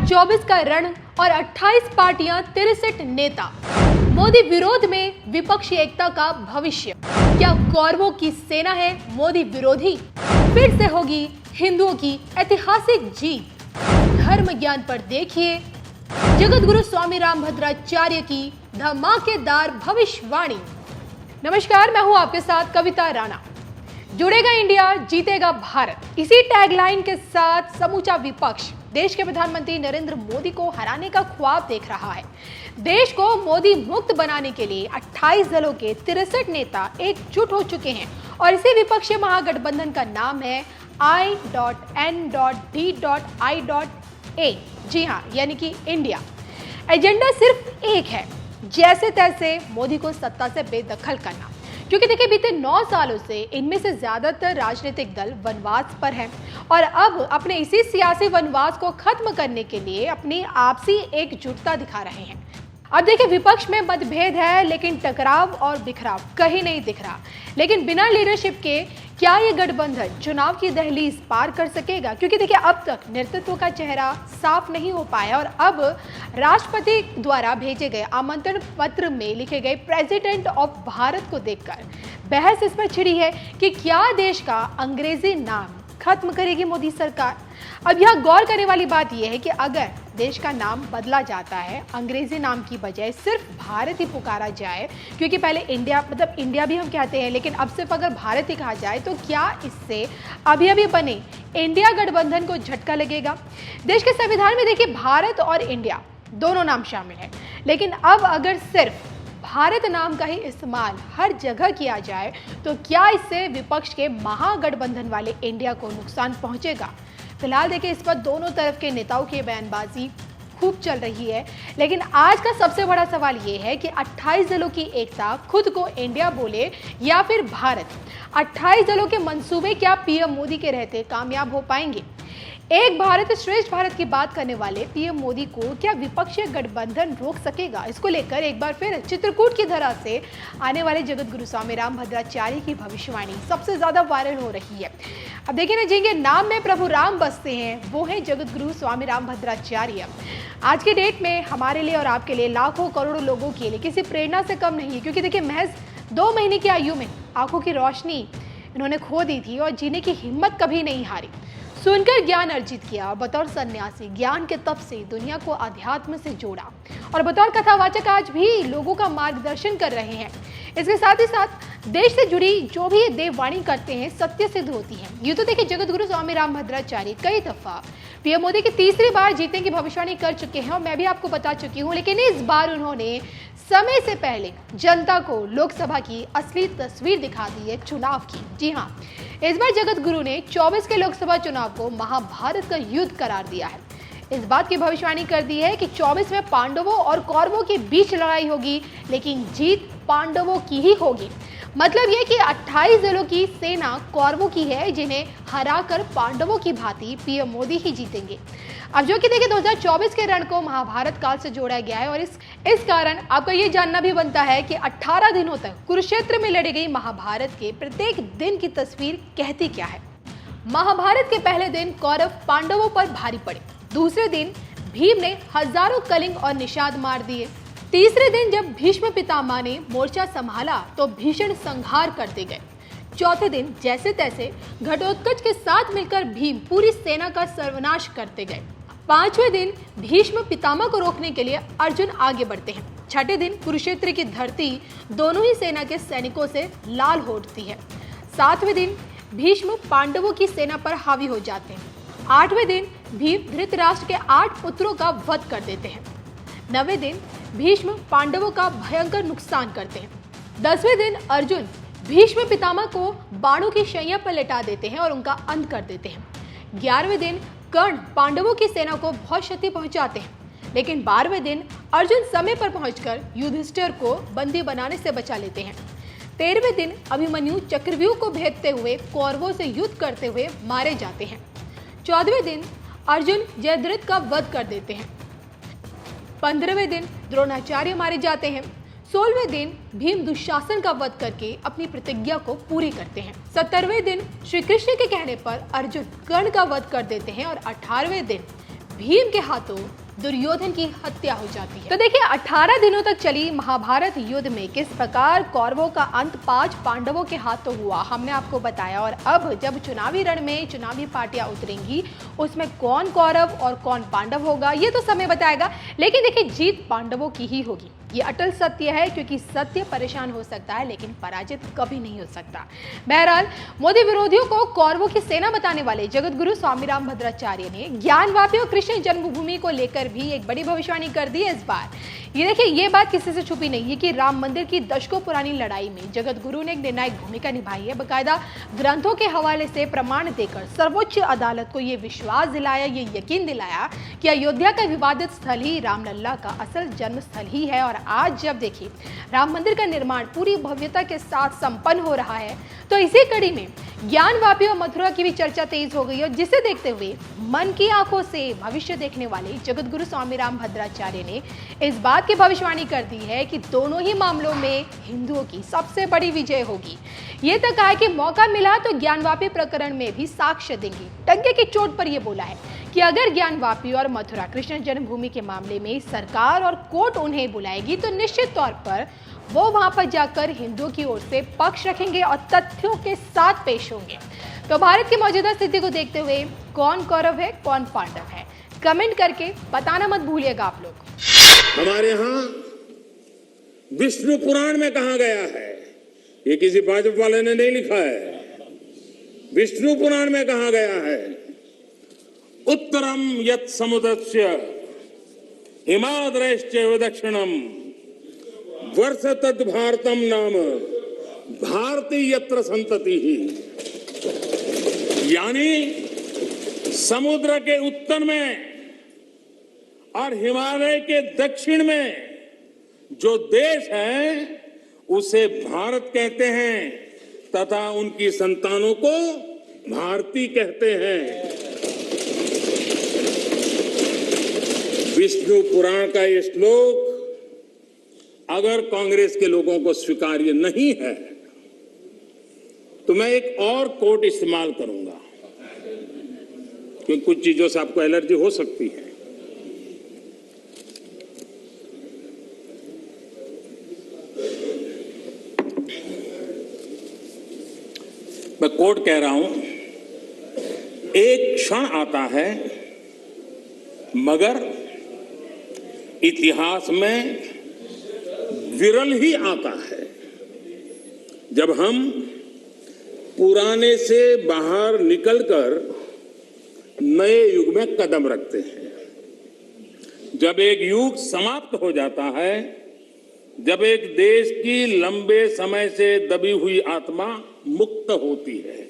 2024 का रण और 28 पार्टियां, 63 नेता। मोदी विरोध में विपक्षी एकता का भविष्य। क्या कौरवों की सेना है मोदी विरोधी? फिर से होगी हिंदुओं की ऐतिहासिक जीत। धर्म ज्ञान पर देखिए जगत गुरु स्वामी रामभद्राचार्य की धमाकेदार भविष्यवाणी। नमस्कार, मैं हूं आपके साथ कविता राणा। जुड़ेगा इंडिया, जीतेगा भारत, इसी टैगलाइन के साथ समूचा विपक्ष देश के प्रधानमंत्री नरेंद्र मोदी को हराने का ख्वाब देख रहा है। देश को मोदी मुक्त बनाने के लिए 28 दलों के 63 नेता एकजुट हो चुके हैं और इसी विपक्षी महागठबंधन का नाम है I.N.D.I.A। जी हाँ, यानी कि इंडिया। एजेंडा सिर्फ एक है, जैसे तैसे मोदी को सत्ता से बेदखल करना। क्योंकि देखिए, बीते 9 सालों से इनमें से ज्यादातर राजनीतिक दल वनवास पर हैं और अब अपने इसी सियासी वनवास को खत्म करने के लिए अपनी आपसी एकजुटता दिखा रहे हैं। अब देखिए, विपक्ष में मतभेद है लेकिन टकराव और बिखराव कहीं नहीं दिख रहा। लेकिन बिना लीडरशिप के क्या ये गठबंधन चुनाव की दहलीज पार कर सकेगा? क्योंकि देखिए, अब तक नेतृत्व का चेहरा साफ नहीं हो पाया और अब राष्ट्रपति द्वारा भेजे गए आमंत्रण पत्र में लिखे गए प्रेसिडेंट ऑफ भारत को देखकर बहस इस पर छिड़ी है कि क्या देश का अंग्रेजी नाम खत्म करेगी मोदी सरकार। अब यहाँ गौर करने वाली बात यह है कि अगर देश का नाम बदला जाता है, अंग्रेजी नाम की बजाय सिर्फ भारत ही पुकारा जाए, क्योंकि पहले इंडिया मतलब इंडिया भी हम कहते हैं, लेकिन अब सिर्फ अगर भारत ही कहा जाए, तो क्या इससे अभी बने इंडिया गठबंधन को झटका लगेगा? देश के संविधान में देखिए, भारत और इंडिया दोनों नाम शामिल है, लेकिन अब अगर सिर्फ भारत नाम का ही इस्तेमाल हर जगह किया जाए तो क्या इससे विपक्ष के महागठबंधन वाले इंडिया को नुकसान पहुंचेगा? फिलहाल देखिए, इस पर दोनों तरफ के नेताओं की बयानबाजी खूब चल रही है, लेकिन आज का सबसे बड़ा सवाल ये है कि 28 दलों की एकता खुद को इंडिया बोले या फिर भारत। 28 दलों के मंसूबे क्या पीएम मोदी के रहते कामयाब हो पाएंगे? एक भारत श्रेष्ठ भारत की बात करने वाले पीएम मोदी को क्या विपक्षी गठबंधन रोक सकेगा? इसको लेकर एक बार फिर चित्रकूट की धरा से आने वाले जगत गुरु स्वामी रामभद्राचार्य की भविष्यवाणी सबसे ज्यादा वायरल हो रही है। अब देखिए ना, जिनके नाम में प्रभु राम बसते हैं वो है जगत गुरु स्वामी रामभद्राचार्य। आज के डेट में हमारे लिए और आपके लिए, लाखों करोड़ों लोगों के लिए किसी प्रेरणा से कम नहीं है। क्योंकि देखिए, महज 2 महीने की आयु में आंखों की रोशनी इन्होंने खो दी थी और जीने की हिम्मत कभी नहीं हारी। सुनकर ज्ञान अर्जित किया, बतौर सन्यासी ज्ञान के तप से दुनिया को अध्यात्म से जोड़ा और बतौर कथावाचक आज भी लोगों का मार्गदर्शन कर रहे हैं। इसके साथ ही साथ देश से जुड़ी जो भी ये देववाणी करते हैं सत्य सिद्ध होती है। ये तो देखिए, जगत गुरु स्वामी रामभद्राचार्य कई दफा पीएम मोदी की तीसरी बार जीतने की भविष्यवाणी कर चुके हैं और मैं भी आपको बता चुकी हूँ, लेकिन इस बार उन्होंने समय से पहले जनता को लोकसभा की असली तस्वीर दिखा दी है चुनाव की। जी हाँ, इस बार जगत गुरु ने 24 के लोकसभा चुनाव को महाभारत का युद्ध करार दिया है। इस बात की भविष्यवाणी कर दी है कि 24 में पांडवों और कौरवों के बीच लड़ाई होगी, लेकिन जीत पांडवों की ही होगी। मतलब यह कि 28 दलों की सेना कौरवों की है, जिन्हें हराकर पांडवों की भांति पीएम मोदी ही जीतेंगे। अब जो कि देखिए, 2024 के रण को महाभारत काल से जोड़ा गया है और इस कारण आपको ये जानना भी बनता है कि 18 दिनों तक कुरुक्षेत्र में लड़ी गई महाभारत के प्रत्येक दिन की तस्वीर कहती क्या है। महाभारत के पहले दिन कौरव पांडवों पर भारी पड़े। दूसरे दिन भीम ने हजारों कलिंग और निषाद मार दिए। तीसरे दिन जब भीष्म पितामह ने मोर्चा संभाला तो भीषण संहार करते गए। चौथे दिन जैसे तैसे घटोत्कच के साथ मिलकर भीम पूरी सेना का सर्वनाश करते गए। 5वें दिन भीष्म पितामह को रोकने के लिए अर्जुन आगे बढ़ते हैं। 6ठे दिन कुरुक्षेत्र की धरती दोनों ही सेना के सैनिकों से लाल हो उठती है। 7वें दिन भीष्म पांडवों की सेना पर हावी हो जाते हैं। 8वें दिन भीम धृतराष्ट्र के 8 पुत्रों का वध कर देते हैं। 9वें दिन भीष्म पांडवों का भयंकर नुकसान करते हैं। 10वें दिन अर्जुन भीष्म पितामह को बाणों की शैया पर लेटा देते हैं और उनका अंत कर देते हैं। 11वें दिन कर्ण पांडवों की सेना को बहुत क्षति पहुंचाते हैं, लेकिन 12वें दिन अर्जुन समय पर पहुंचकर युधिष्ठिर को बंदी बनाने से बचा लेते हैं। 13वें दिन अभिमन्यु चक्रव्यूह को भेदते हुए कौरवों से युद्ध करते हुए मारे जाते हैं। 14वें दिन अर्जुन जयद्रथ का वध कर देते हैं। 15वें दिन द्रोणाचार्य मारे जाते हैं। 16वें दिन भीम दुशासन का वध करके अपनी प्रतिज्ञा को पूरी करते हैं। 17वें दिन श्री कृष्ण के कहने पर अर्जुन कर्ण का वध कर देते हैं और 18वें दिन भीम के हाथों दुर्योधन की हत्या हो जाती है। तो देखिए 18 दिनों तक चली महाभारत युद्ध में किस प्रकार कौरवों का अंत 5 पांडवों के हाथों हुआ, हमने आपको बताया। और अब जब चुनावी रण में चुनावी पार्टियां उतरेंगी, उसमें कौन कौरव और कौन पांडव होगा ये तो समय बताएगा। लेकिन देखिए जीत पांडवों की ही होगी, ये अटल सत्य है, क्योंकि सत्य परेशान हो सकता है लेकिन पराजित कभी नहीं हो सकता। बहरहाल मोदी विरोधियों को कौरवों की सेना बताने वाले जगतगुरु स्वामीराम भद्राचार्य ने ज्ञानवापी और कृष्ण जन्मभूमि को लेकर भी एक बड़ी भविष्यवाणी कर दी है इस बार। ये देखिए ये बात किसी से छुपी नहीं है कि राम मंदिर की दशकों पुरानी लड़ाई में जगतगुरु ने एक निर्णायक भूमिका निभाई है। बकायदा ग्रंथों के हवाले से प्रमाण देकर सर्वोच्च अदालत को ये विश्वास दिलाया, ये यकीन दिलाया कि अयोध्या का विवादित स्थल ही रामलला का असल जन्म स्थल ही है। और आज जब देखिए राम मंदिर का निर्माण पूरी भव्यता के साथ संपन्न हो रहा है, तो इसी कड़ी में ज्ञानवापी और मथुरा की भी चर्चा तेज हो गई है, जिसे देखते हुए मन की आंखों से भविष्य देखने वाले जगतगुरु स्वामीराम भद्राचार्य ने इस बात की भविष्यवाणी कर दी है कि दोनों ही मामलों में हिंदुओं की सबसे बड़ी विजय होगी। ये तक कहा है कि मौका मिला तो ज्ञानवापी प्रकरण में भी साक्ष्य देंगे। टंके की चोट पर यह बोला है कि अगर ज्ञानवापी और मथुरा कृष्ण जन्मभूमि के मामले में सरकार और कोर्ट उन्हें बुलाएगी तो निश्चित तौर पर वो वहां पर जाकर हिंदुओं की ओर से पक्ष रखेंगे और तथ्यों के साथ पेश होंगे। तो भारत की मौजूदा स्थिति को देखते हुए कौन कौरव है कौन पांडव है, कमेंट करके बताना मत भूलिएगा आप लोग। हमारे यहाँ विष्णु पुराण में कहा गया है, ये किसी भाजपा वाले ने नहीं लिखा है, विष्णु पुराण में कहा गया है, उत्तरम यत् समुद्रस्य हिमाद्रश्च दक्षिणम वर्ष तद भारतम नाम भारती यत्र संतति ही। यानी समुद्र के उत्तर में और हिमालय के दक्षिण में जो देश है उसे भारत कहते हैं तथा उनकी संतानों को भारती कहते हैं। विष्णु पुराण का ये श्लोक अगर कांग्रेस के लोगों को स्वीकार्य नहीं है तो मैं एक और कोट इस्तेमाल करूंगा, क्योंकि कुछ चीजों से आपको एलर्जी हो सकती है। मैं कोट कह रहा हूं, एक क्षण आता है मगर इतिहास में विरल ही आता है जब हम पुराने से बाहर निकलकर नए युग में कदम रखते हैं। जब एक युग समाप्त हो जाता है, जब एक देश की लंबे समय से दबी हुई आत्मा मुक्त होती है,